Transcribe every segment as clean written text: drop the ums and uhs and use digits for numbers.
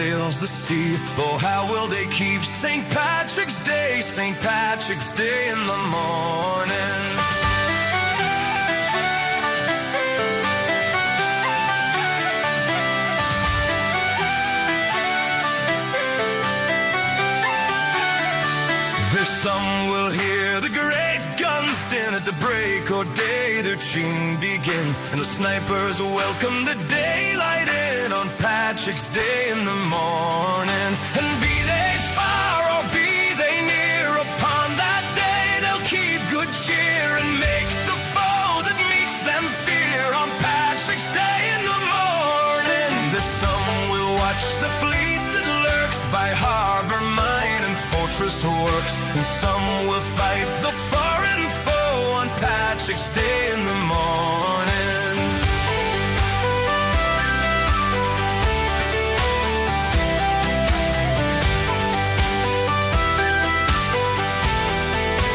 sails the sea. Oh, how will they keep St. Patrick's Day, St. Patrick's Day in the morning? Some will hear the great guns din at the break o' day, their tune begin, and the snipers welcome the daylight in on Patrick's Day in the morning. And be they far or be they near, upon that day they'll keep good cheer and make the foe that meets them fear on Patrick's Day in the morning. That some will watch the fleet that lurks by harbor mine and fortress works, and some will fight the foreign foe on Patrick's Day in the morning.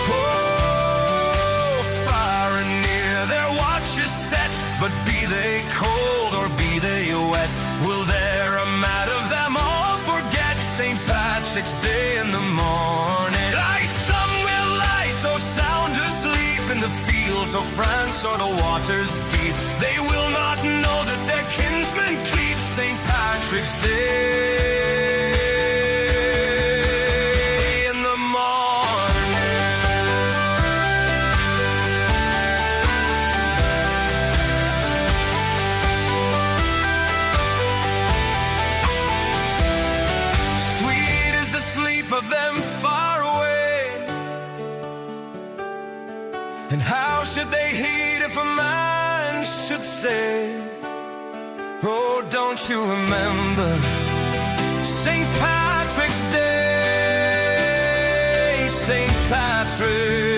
Oh, far and near their watch is set, but be they cold or be they wet, will there a mat of them all forget St. Patrick's Day in the morning? Aye, some will lie so sound asleep in the fields of France or the waters deep, they will not know that their kinsmen keep St. Patrick's Day in the morning. Sweet is the sleep of them far away, and how should they heed if a man should say, oh, don't you remember St. Patrick's Day, St. Patrick